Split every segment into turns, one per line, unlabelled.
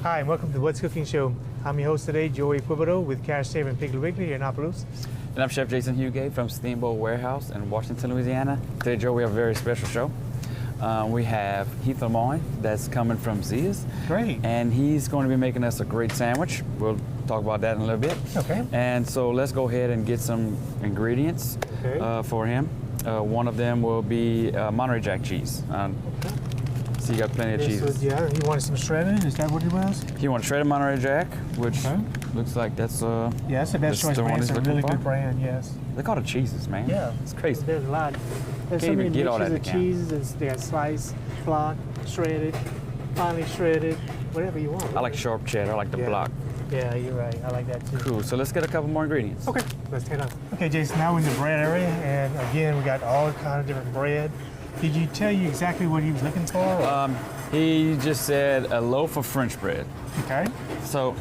Hi, and welcome to the What's Cooking Show. I'm your host today, Joey Quibido with Cash Save and Piggly Wiggly here in Opelousas.
And I'm Chef Jason Hugate from Steamboat Warehouse in Washington, Louisiana. Today, Joe, we have a very special show. We have Heath Lemoine that's coming from Zia's.
Great.
And he's going to be making us a great sandwich. We'll talk about that in a little bit.
Okay.
And so let's go ahead and get some ingredients for him. One of them will be Monterey Jack cheese. So you got plenty of cheeses.
So, yeah, he wanted some shredded. Is that what he was?
He wants shredded Monterey Jack, which looks like that's
yeah, that's the best choice brand. It's a really good brand. Yes.
Look at all the cheeses, man.
Yeah,
it's crazy.
There's a lot. There's
Can't
so many
even get all that
mixes of cheeses. They got sliced, block, shredded, finely shredded, whatever you want.
I like sharp cheddar. I like the block.
Yeah, you're right. I like that too.
Cool. So let's get a couple more ingredients.
Okay, let's head on. Okay, Jason, now we're in the bread area, and again, we got all kind of different bread. Did you tell you exactly what he was looking for?
He just said a loaf of French bread.
Okay.
So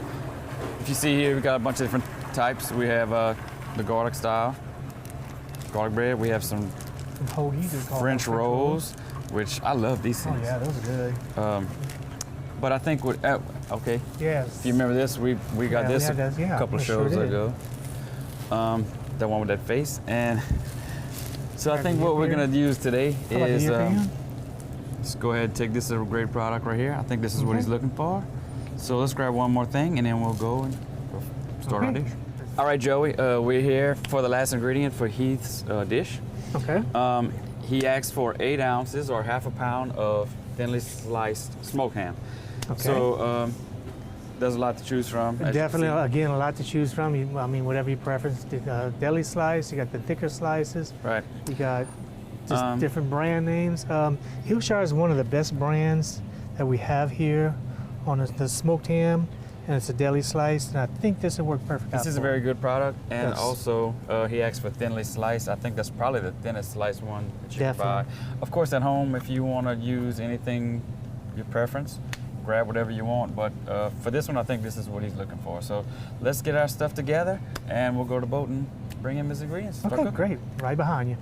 if you see here, we got a bunch of different types. We have the garlic style, garlic bread. We have some
whole Heath
French rolls, which I love these things.
Oh yeah, those are good.
But I think with okay.
Yes.
If you remember this, we got this a couple of shows ago. That one with that face. And so I think what we're gonna use today is let's go ahead and take this as a great product right here. I think this is what he's looking for. So let's grab one more thing and then we'll go and start our dish. All right, Joey, we're here for the last ingredient for Heath's dish.
Okay.
He asked for 8 ounces or half a pound of thinly sliced smoked ham. Okay. So there's a lot to choose from.
Definitely, again, a lot to choose from. I mean, whatever your preference. Deli slice, you got the thicker slices.
Right.
You got just different brand names. Hillshire is one of the best brands that we have here on the smoked ham, and it's a deli slice, and I think this will work perfect.
This is a very good product, and also he asked for thinly sliced. I think that's probably the thinnest sliced one that you can buy. Of course, at home, if you want to use anything, your preference, grab whatever you want, but for this one, I think this is what he's looking for. So let's get our stuff together, and we'll go to the boat and bring him his ingredients.
Okay, great. Right behind you.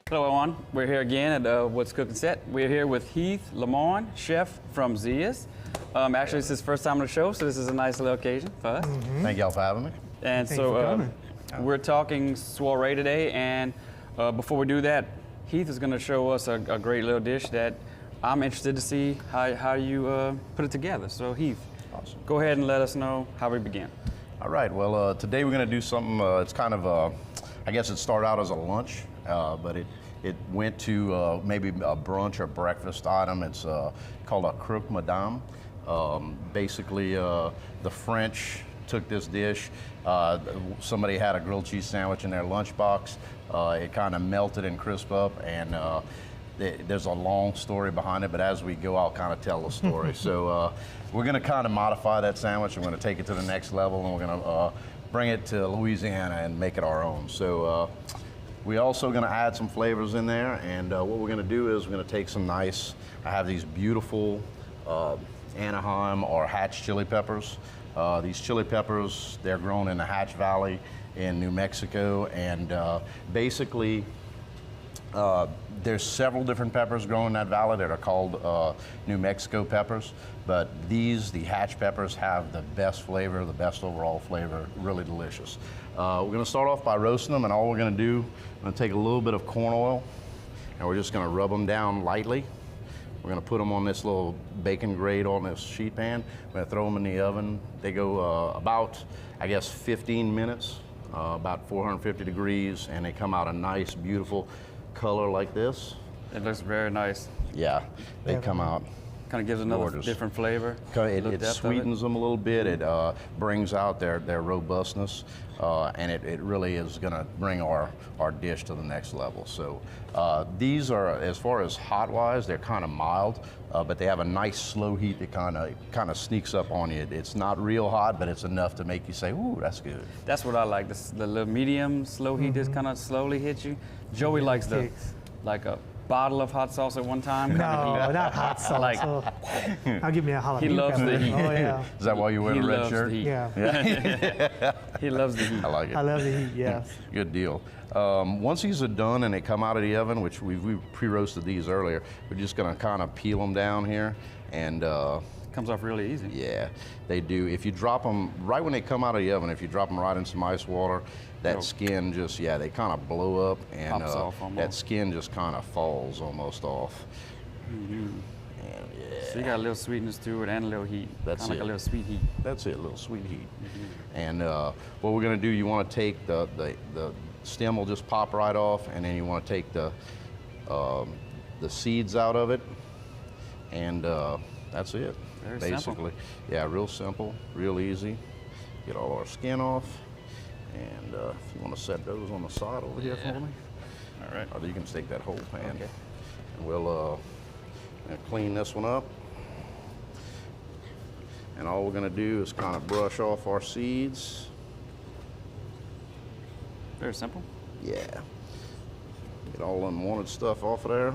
Hello everyone, we're here again at What's Cooking Set. We're here with Heath Lemoine, chef from Zia's. Actually, it's his first time on the show, so this is a nice little occasion for us.
Thank y'all for having me.
And so we're talking soiree today, and before we do that, Heath is going to show us a great little dish that I'm interested to see how you put it together. So Heath, go ahead and let us know how we begin.
All right, well, today we're going to do something, it's kind of, I guess it started out as a lunch, but it went to maybe a brunch or breakfast item. It's called a Croque Madame. Basically, the French took this dish. Somebody had a grilled cheese sandwich in their lunchbox. It kind of melted and crisped up, and there's a long story behind it, but as we go, I'll kind of tell the story. So we're going to kind of modify that sandwich. We're going to take it to the next level, and we're going to bring it to Louisiana and make it our own. So we're also going to add some flavors in there, and what we're going to do is we're going to take some nice, I have these beautiful Anaheim or Hatch chili peppers. These chili peppers, they're grown in the Hatch Valley in New Mexico, and basically there's several different peppers grown in that valley that are called New Mexico peppers, but the Hatch peppers have the best flavor, the best overall flavor, really delicious. We're going to start off by roasting them, and all we're going to do, I'm going to take a little bit of corn oil, and we're just going to rub them down lightly. We're going to put them on this little bacon grate on this sheet pan. We're going to throw them in the oven. They go about, I guess, 15 minutes, about 450 degrees, and they come out a nice, beautiful color like this.
It looks very nice.
Yeah, they come out.
Kind of gives another different flavor.
It sweetens them a little bit. It brings out their robustness, and it really is going to bring our dish to the next level. So these are, as far as hot-wise, they're kind of mild, but they have a nice slow heat that kind of sneaks up on you. It's not real hot, but it's enough to make you say, "Ooh, that's good."
That's what I like. The little medium slow heat just kind of slowly hits you. Joey likes like a bottle of hot sauce at one time?
No, not hot sauce.
Like,
I'll give me a jalapeno.
he loves
pepper.
the heat.
Oh yeah.
Is that why you wear
He
a red
loves
shirt?
the heat.
Yeah.
He loves the heat.
I like it.
I love the heat. Yes.
Good deal. Once these are done and they come out of the oven, which we pre-roasted these earlier, we're just going to kind of peel them down here, and
Comes off really easy.
yeah, they do. If you drop them right when they come out of the oven, if you drop them right in some ice water, that skin just, they kind of blow up, and
Pops off almost.
that skin just kind of falls almost off.
Mm-hmm.
And
So you got a little sweetness to it and a little heat.
That's
Kinda like
it.
a little sweet heat.
that's it, a little sweet heat. And what we're going to do, you want to take the stem will just pop right off, and then you want to take the seeds out of it, and that's it.
Very
basically.
simple.
Yeah, real simple, real easy. Get all our skin off, and if you want to set those on the side over here for me,
All right.
or you can take that whole pan.
Okay.
And we'll clean this one up. And all we're going to do is kind of brush off our seeds.
Very simple.
Yeah. Get all unwanted stuff off of there.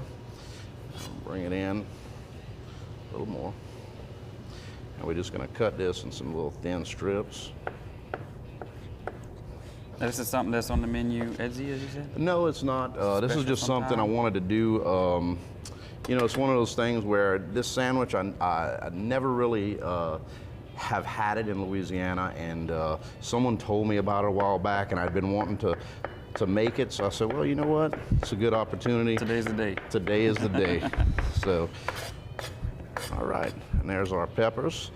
Bring it in a little more. And we're just going to cut this in some little thin strips.
Now, this is something that's on the menu, Etsy, as you said?
No, it's not. This is
Special
just something I
sometime?
wanted to do. You know, it's one of those things where this sandwich, I never really have had it in Louisiana, and someone told me about it a while back, and I'd been wanting to make it, so I said, well, you know what? It's a good opportunity.
Today's the day.
Today is the day. So, all right, and there's our peppers.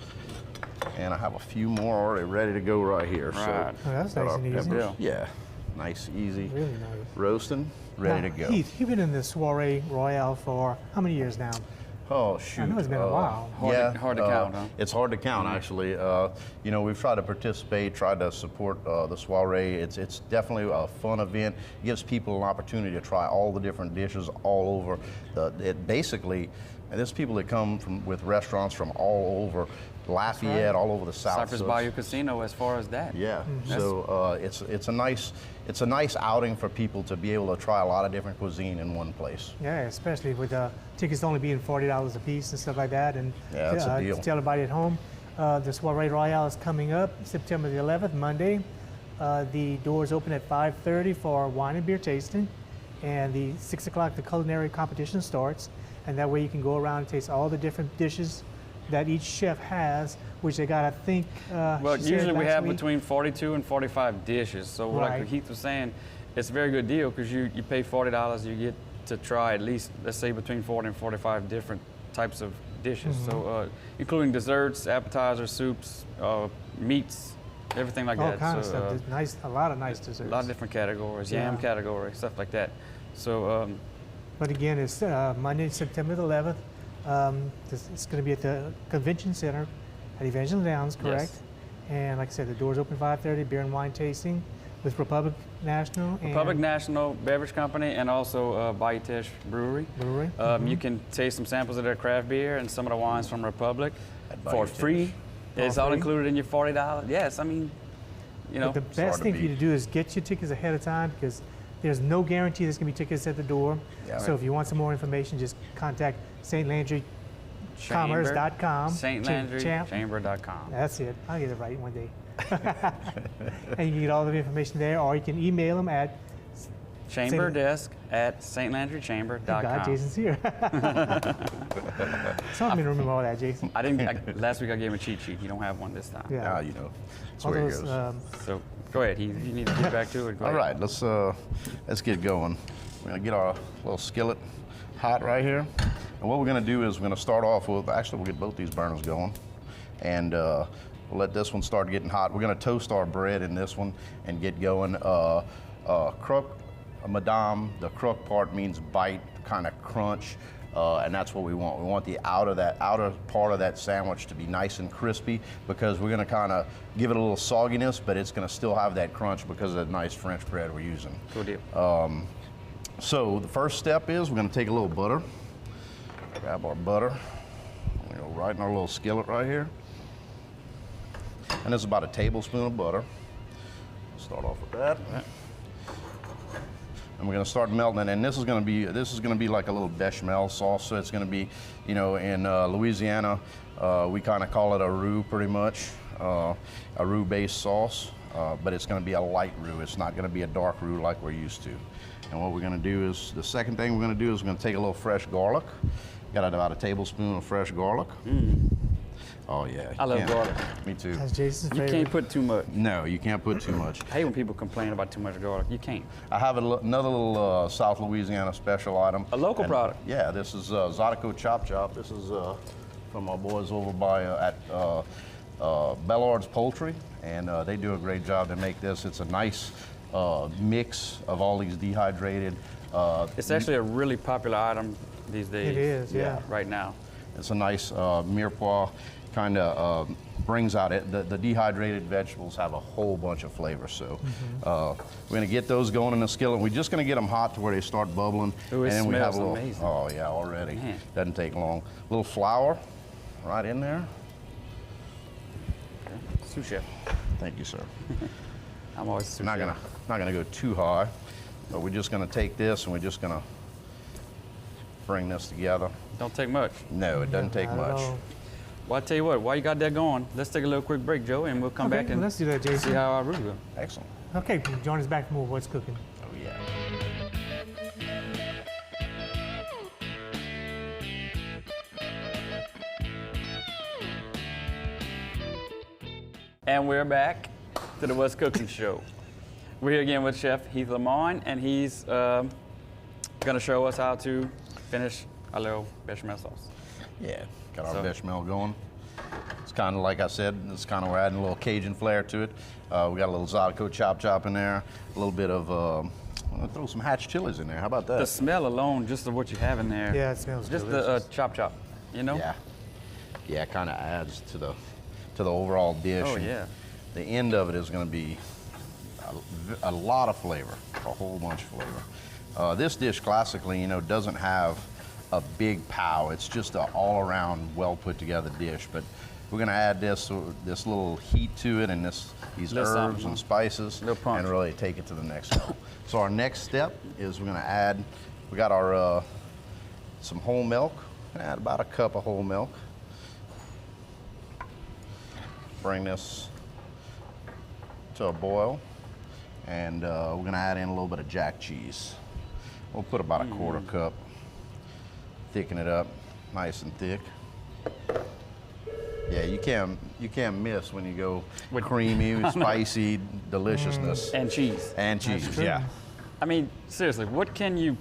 And I have a few more already ready to go right here.
Right.
So,
Oh, that's
got
nice
our
and easy.
peppers.
Yeah.
Yeah, nice, easy.
Really nice.
Roasting, ready
Now,
to go.
Heath, you've been in the Soiree Royale for how many years now?
Oh, shoot.
I know it's been a while.
Hard to count, huh?
It's hard to count, actually. You know, we've tried to participate, tried to support the soiree. It's definitely a fun event. It gives people an opportunity to try all the different dishes all over. Basically, and there's people that come with restaurants from all over Lafayette, all over the South.
Cypress
So
Bayou Casino as far as that.
yeah, so it's a nice outing for people to be able to try a lot of different cuisine in one place.
Yeah, especially with tickets only being $40 a piece and stuff like that. And
Yeah, that's a deal.
to tell everybody at home, the Soiree Royale is coming up September the 11th, Monday. The doors open at 5:30 for wine and beer tasting, and the 6 o'clock the culinary competition starts. And that way you can go around and taste all the different dishes that each chef has, which they got, I think.
Well,
she said
usually we
last
have
week.
between 42 and 45 dishes. So like
Right.
Heath was saying, it's a very good deal because you pay $40, you get to try at least, let's say, between 40 and 45 different types of dishes.
Mm-hmm.
So including desserts, appetizers, soups, meats, everything like
all
that.
kinds
So,
of stuff. Nice, a lot of nice desserts.
a lot of different categories,
Yeah.
yam category, stuff like that. So
But again, it's Monday, September the 11th. It's going to be at the Convention Center at Evangeline Downs, correct?
Yes.
And like I said, the doors open 5:30. Beer and wine tasting with Republic National
Republic
and
National Beverage Company and also Bayou-Teche Brewery.
Brewery.
You can taste some samples of their craft beer and some of the wines from Republic
At
for
Bayou-Teche.
free. It's all
free?
included in your $40. Yes, I mean, you know.
But the best
to
thing for you
beat.
to do is get your tickets ahead of time because there's no guarantee there's going to be tickets at the door.
Yeah.
So if you want some more information, just contact St. Landry Commerce.com.
StLandryChamber.com.
That's it. I'll get it right one day. And you can get all the information there, or you can email them at
Chamber desk at StLandryChamber.com.
God, Jason's here. Something to remember all that, Jason.
Last week I gave him a cheat sheet. You don't have one this time.
Yeah.
Now you know. That's
All
where it
those,
goes.
So go ahead. You need to get back to it. Go
All
ahead.
right, let's get going. We're gonna get our little skillet hot right here. And what we're gonna do is we're gonna start off with, actually we'll get both these burners going. And we'll let this one start getting hot. We're gonna toast our bread in this one and get going. Croque, madame, the croque part means bite, kind of crunch. And that's what we want. We want the outer part of that sandwich to be nice and crispy because we're gonna kind of give it a little sogginess, but it's gonna still have that crunch because of that nice French bread we're using.
Good deal.
So the first step is we're gonna take a little butter, grab our butter, we're gonna go right in our little skillet right here. And this is about a tablespoon of butter. Start off with that. and we're going to start melting it. And this is going to be like a little bechamel sauce. So it's going to be, you know, in Louisiana, we kind of call it a roux, pretty much, a roux-based sauce. But it's going to be a light roux. It's not going to be a dark roux like we're used to. And what we're going to do is, the second thing we're going to do is we're going to take a little fresh garlic. Got about a tablespoon of fresh garlic. Oh yeah.
I love garlic.
Me too.
That's Jason's favorite.
You can't put too much.
No, you can't put too much.
I hate when people complain about too much garlic. You can't.
I have another little South Louisiana special item.
A local product.
Yeah, this is Zydeco Chop Chop. This is from our boys over by at Bellard's Poultry, and they do a great job to make this. It's a nice mix of all these dehydrated.
It's actually a really popular item these days.
It is, yeah.
Right now.
It's a nice mirepoix, kind of brings out it. The dehydrated vegetables have a whole bunch of flavor. So we're gonna get those going in the skillet. We're just gonna get them hot to where they start bubbling.
Ooh, it
and then
smells
we have a little,
amazing.
Oh yeah, already.
Man.
Doesn't take long. A little flour right in there.
Sous chef.
Thank you, sir.
I'm always sous
Not
chef.
gonna go too high, but we're just gonna take this and we're just gonna bring this together.
Don't take much.
No, it doesn't take
Not at
much.
all.
Well, I tell you what, while you got that going, let's take a little quick break, Joe, and we'll come back and
let's do that,
see
Jason.
how our roux goes.
Excellent.
Okay, join us back for more What's Cooking.
Oh yeah.
And we're back to the What's Cooking show. We're here again with Chef Heath Lemoine, and he's going to show us how to finish our little bechamel sauce.
Yeah, got our
So-
bechamel going. It's kind of like I said, it's kind of we're adding a little Cajun flair to it. We got a little Zydeco Chop Chop in there, a little bit of, I'm gonna throw some hatch chilies in there. How about that?
The smell alone, just of what you have in there.
Yeah, it smells
Just
delicious.
the chop, you know?
Yeah, it kind of adds to the overall dish.
Oh,
And
yeah.
the end of it is going to be a lot of flavor, a whole bunch of flavor. This dish classically, you know, doesn't have a big pow. It's just an all-around, well-put-together dish. But we're going to add this little heat to it and these
Little
herbs
something,
and spices
Little punch.
and really take it to the next level. So our next step is we're going to add. We got our some whole milk. We're gonna add about a cup of whole milk. Bring this to a boil, and we're gonna add in a little bit of jack cheese. We'll put about a quarter cup, thicken it up nice and thick. Yeah, you can't miss when you go with creamy, spicy deliciousness.
And cheese.
And cheese,
true.
yeah.
I mean, seriously, what can you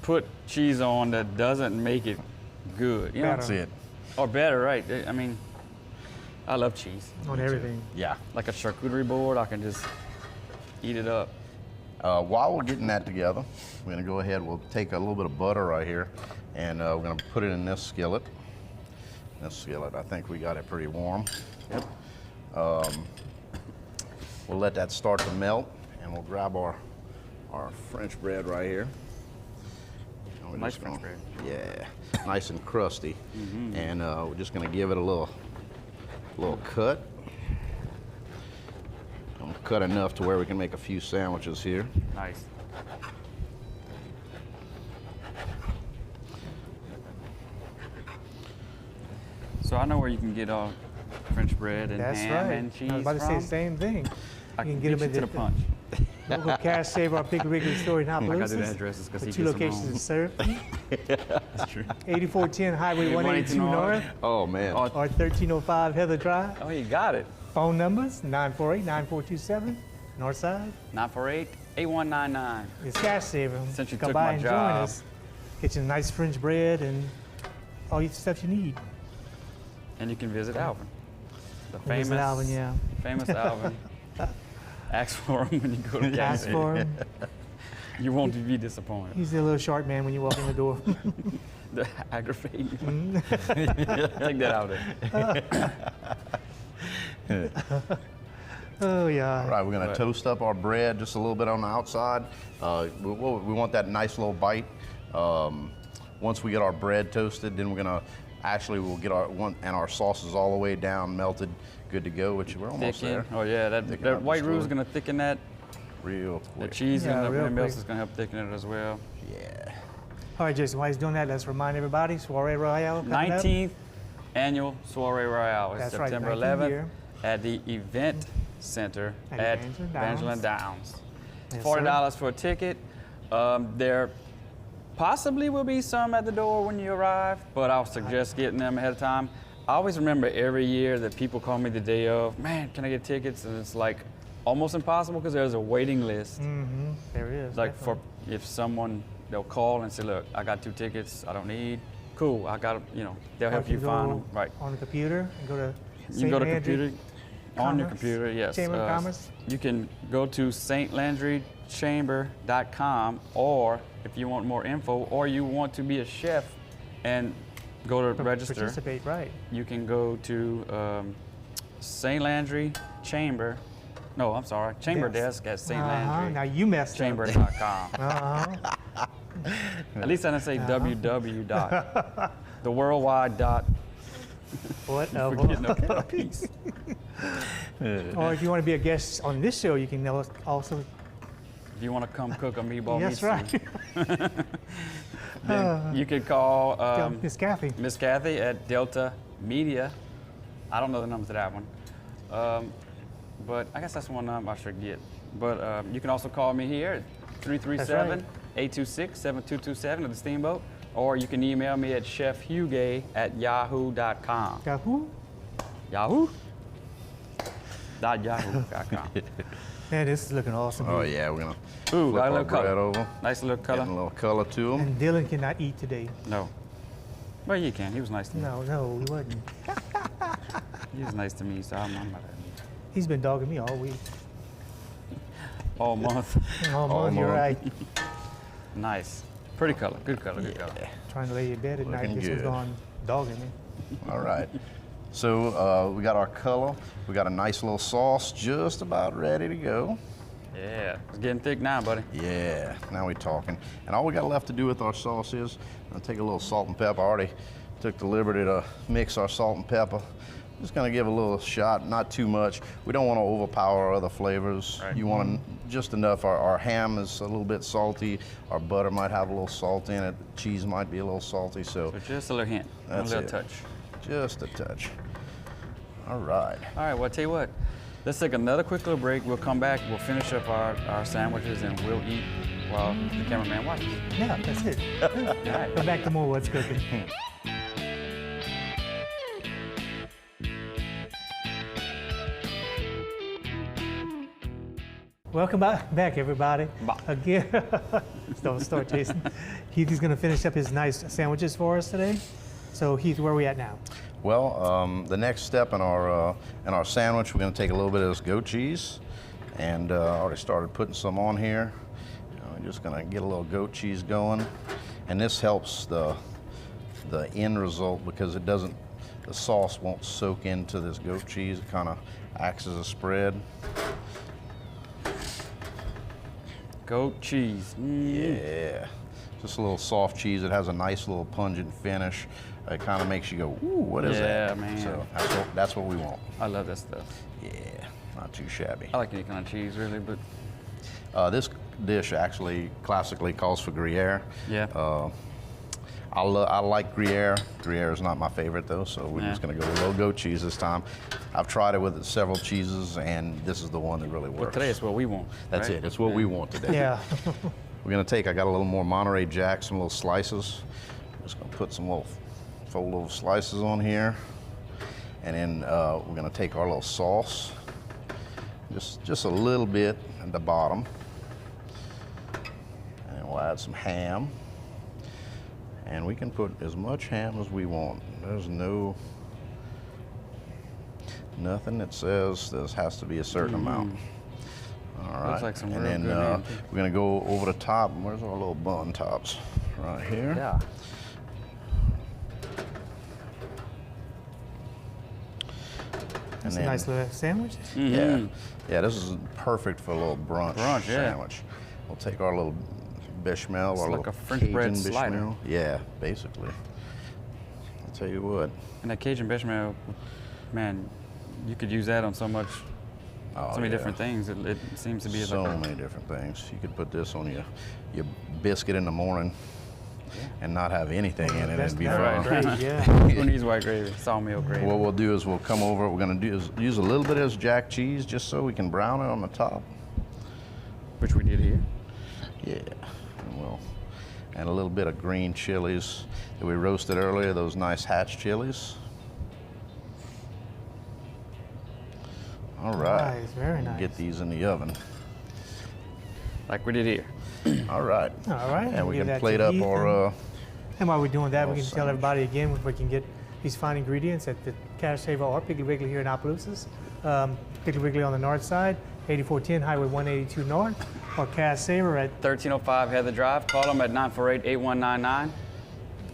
put cheese on that doesn't make it good? You know?
That's it.
Or better, right? I mean, I love cheese.
On everything.
Yeah.
Like a charcuterie board, I can just eat it up.
While we're getting that together, we're gonna go ahead, we'll take a little bit of butter right here, and we're gonna put it in this skillet. I think we got it pretty warm.
Yep.
We'll let that start to melt, and we'll grab our French bread right here. And we're
Nice
just
French
gonna-
bread.
Yeah, nice and crusty. And we're just gonna give it a little cut. I'm gonna cut enough to where we can make a few sandwiches here.
Nice. So I know where you can get French bread and
That's
ham
right.
and cheese
I was about to say
from.
the same thing.
I
You
can
can get
beat
them
you
at
to the punch.
local Cash Save our Big Wrigley store in
I got
Hopaloosis.
the addresses because he
The two
gets them
locations
home.
in Surf.
That's true.
8410 Highway 182
182
North
Oh man.
Oh,
or 1305 Heather Drive.
Oh, you got it.
Phone numbers 948-9427 Northside.
948-8199.
It's Cash Saver.
Since you
Come
took
by
my
and
job.
join us. Get you nice French bread and all the stuff you need.
And you can visit Alvin. The
Visit
famous
Alvin, yeah.
famous Alvin. Ask for him when you go to gas
Ask
station.
for him.
You won't be disappointed.
He's a little short man when you walk in the door.
The aggravating. Take that out there.
Oh, yeah.
All right, we're gonna
Right.
toast up our bread just a little bit on the outside. We want that nice little bite. Once we get our bread toasted, then we'll get our sauces all the way down, melted, good to go, which we're almost
Thicken.
there.
Oh yeah,
Thicken up
that
just
white
a
roux is
little.
gonna thicken that
real
The
quick.
cheese and the
real
milk
quick.
is going to help thicken it as well.
Yeah.
All right, Jason, while he's doing that, let's remind everybody, Soiree Royale coming up.
19th annual Soiree Royale. It's
That's right,
September
19th
11th
year.
at the event center at
Evangeline
Downs.
Yes,
$40 for a ticket. There possibly will be some at the door when you arrive, but I'll suggest getting them ahead of time. I always remember every year that people call me the day of, man, can I get tickets? And it's like almost impossible because there's a waiting list.
Mm-hmm. There is.
Like for if someone, they'll call and say, look, I got 2 tickets I don't need. Cool, I got, they'll help you find them. Right.
On the computer and go to
You can go to computer, on your
Commerce?
computer, yes.
Chamber of Commerce?
You can go to stlandrychamber.com, or if you want more info, or you want to be a chef and go to register,
Participate, right.
you can go to St. Landry Chamber, no, I'm sorry, Chamber Desk at St. Landry.
Now you messed
Chamber.com.
up.
At least I didn't say www. The worldwide dot.
Whatever.
Forgetting a piece.
Or if you want to be a guest on this show, you can also.
If you want to come cook a meatball
That's
meat
right.
stew, then you could call
Miss Kathy.
Miss Kathy at Delta Media. I don't know the number to that one, but I guess that's one I should get. But you can also call me here at 337-826-7227 at the Steamboat, or you can email me at chefhuguet@yahoo.com.
Yahoo?
Yahoo.yahoo.com.
Man, this is looking awesome.
Oh yeah, we're gonna
Ooh,
flip
got a
our
little
bread
color.
over.
Nice little color.
Getting a little color to them.
And Dylan cannot eat today.
No. Well, you can. He was nice to me.
No, he wasn't.
He was nice to me, so I'm not mad at him.
He's been dogging me all week.
All month.
All
All
month, you're
month.
right.
Nice. Pretty color. Good color. Good color.
Trying to lay in bed at night.
Looking
This was
good.
gone dogging me.
All right. So we got our color. We got a nice little sauce just about ready to go.
Yeah. It's getting thick now, buddy.
Yeah, now we're talking. And all we got left to do with our sauce is take a little salt and pepper. I already took the liberty to mix our salt and pepper. Just gonna give a little shot, not too much. We don't want to overpower our other flavors.
Right.
You want just enough. Our ham is a little bit salty. Our butter might have a little salt in it. The cheese might be a little salty. So
So just a little hint.
That's
a little
it.
touch.
just a touch. All right.
All right, well, I'll tell you what. Let's take another quick little break. We'll come back. We'll finish up our sandwiches, and we'll eat while the cameraman watches.
Yeah, that's it.
All right.
Come back to more What's Cooking. Welcome back, everybody. Again, don't start, Jason. Heath is going to finish up his nice sandwiches for us today. So, Heath, where are we at now?
Well, the next step in our sandwich, we're going to take a little bit of this goat cheese, and I already started putting some on here. We're just going to get a little goat cheese going, and this helps the end result because it doesn't, the sauce won't soak into this goat cheese. It kind of acts as a spread.
Goat cheese.
Yeah, just a little soft cheese. It has a nice little pungent finish. It kind of makes you go, ooh, what is that?
Yeah, man.
So that's what we want.
I love that stuff.
Yeah, not too shabby.
I like any kind of cheese, really, but
This dish actually classically calls for Gruyere.
yeah.
I like Gruyere. Gruyere is not my favorite though, so we're just going to go with low goat cheese this time. I've tried it with several cheeses, and this is the one that really works.
But today it's what we want.
That's
right?
it. It's what we want today.
Yeah.
We're going to take, I got a little more Monterey Jack, some little slices. Just going to put some little fold-over slices on here. And then we're going to take our little sauce, just a little bit at the bottom. And we'll add some ham. And we can put as much ham as we want. There's nothing that says this has to be a certain amount. All right.
Looks like some
and
real
then
good ham, too.
we're gonna go over the top. Where's our little bun tops? Right here.
Yeah.
That's
then-
a nice little sandwich.
Mhm.
Yeah, this is perfect for a little brunch
Yeah.
sandwich. We'll take our little bechamel,
It's
our
like
little
a French
Cajun
bread slider.
bechamel. Yeah, basically. I'll tell you what.
And that Cajun bechamel, man, you could use that on so much so many different things. It seems to be
so many different things. You could put this on your biscuit in the morning and not have anything in it. It'd be fine.
Right, yeah.
Who needs white gravy? Sawmill gravy.
What we'll do is we'll come over. What we're going to do is use a little bit of this jack cheese just so we can brown it on the top.
Which we did here.
Yeah. And we'll add a little bit of green chilies that we roasted earlier, those nice hatch chilies. All right.
Nice, very nice.
Get these in the oven.
Like we did here.
All right.
All right.
And we
give
can
that
plate
to
up
Heath,
our.
And while we're doing that, we can tell
sandwich.
everybody again where we can get these fine ingredients at the Cash Saver or Piggly Wiggly here in Opelousas. Piggly Wiggly on the north side, 8410 Highway 182 North, or Cash Saver at
1305 Heather Drive. Call them at 948-8199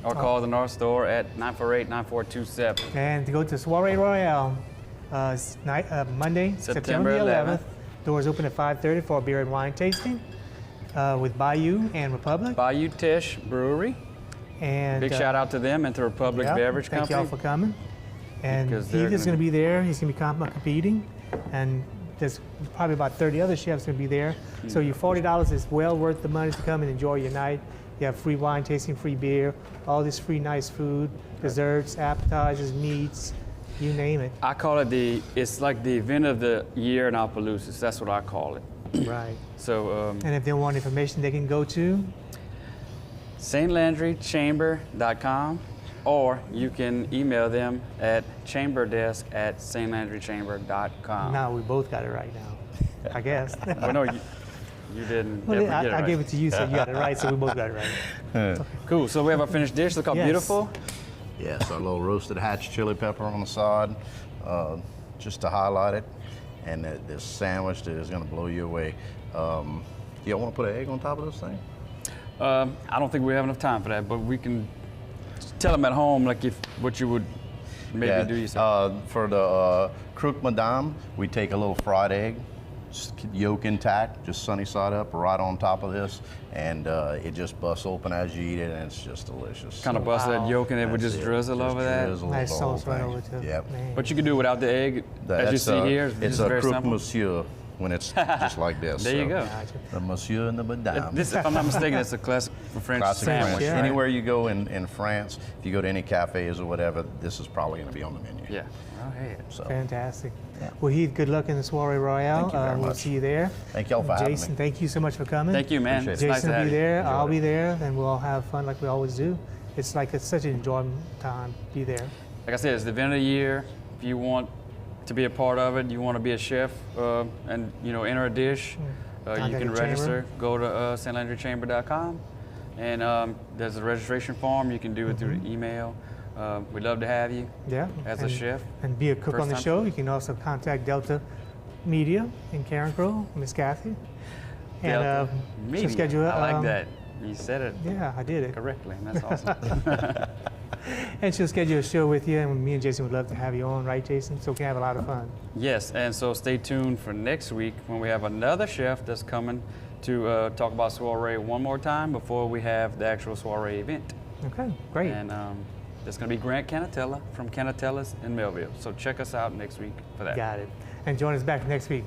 or call the North Store at 948-9427.
And to go to Soiree Royale, Monday, September the 11th. Doors open at 5:30 for a beer and wine tasting with Bayou and Republic.
Bayou Tish Brewery.
And
Big shout out to them and to Republic Beverage
Thank
Company.
y'all for coming. And
Because
Heath
they're
is
gonna
going to be there. He's going to be competing. And there's probably about 30 other chefs going to be there. So your $40 is well worth the money to come and enjoy your night. You have free wine tasting, free beer, all this free nice food, desserts, appetizers, meats, you name it.
I call it it's like the event of the year in Opelousas. That's what I call it.
Right.
So
And if they want information, they can go to
stlandrychamber.com or you can email them at chamberdesk@stlandrychamber.com.
No, we both got it right now, I guess.
Well, no, you didn't.
Well,
ever
I
get it right.
gave it to you, so you got it right, so we both got it right.
Cool. So we have our finished dish. Look how
Yes.
beautiful.
Yes, our little roasted hatch chili pepper on the side, just to highlight it. And this sandwich that is going to blow you away. You want to put an egg on top of this thing?
I don't think we have enough time for that, but we can tell them at home, like what you would maybe do yourself.
For the Croque Madame, we take a little fried egg, yolk intact, just sunny side up, right on top of this, and it just busts open as you eat it, and it's just delicious.
Kind of bust that yolk and it would just drizzle over that.
Drizzle
Nice
the whole
sauce right
thing.
over to
Yep.
man.
But you can do it without the egg, as you see here.
It's
just
a
very
Croque
simple.
Monsieur when it's just like this.
There you go.
Gotcha.
The Monsieur and the Madame.
This, if I'm not mistaken, it's a classic French
Classic
sandwich.
French.
yeah.
Anywhere you go in France, if you go to any cafes or whatever, this is probably going to be on the menu.
Yeah. Oh, hey.
So,
Fantastic.
Yeah.
Well, Heath, good luck in the Soiree Royale.
Thank you very
We'll
much.
see you there.
thank y'all for having
Jason,
me.
thank you so much for coming.
Thank you, man.
Appreciate
It's
it.
nice
Jason
to
will
have
be
you.
there.
Enjoyed
I'll
it.
be there, and we'll all have fun like we always do. It's such an enjoyable time. Be there.
Like I said, it's the event of the year. If you want to be a part of it, you want to be a chef, and enter a dish, you
Contact
can
the chamber.
register. Go to stlandrychamber.com, and there's a registration form. You can do it through the email. We'd love to have you
Yeah.
as a
and,
chef.
And be a cook
First
on the
time.
show. You can also contact Delta Media in Karen Crow, Miss Kathy. And
Delta
she'll
Media.
schedule it.
I like that. You said it
Yeah, I did it.
correctly, and that's awesome.
And she'll schedule a show with you, and me and Jason would love to have you on, right, Jason? So we can have a lot of fun.
Yes, and so stay tuned for next week when we have another chef that's coming to talk about soiree one more time before we have the actual soiree event.
Okay, great.
And that's going to be Grant Canatella from Canatella's in Melville. So check us out next week for that.
Got it. And join us back next week.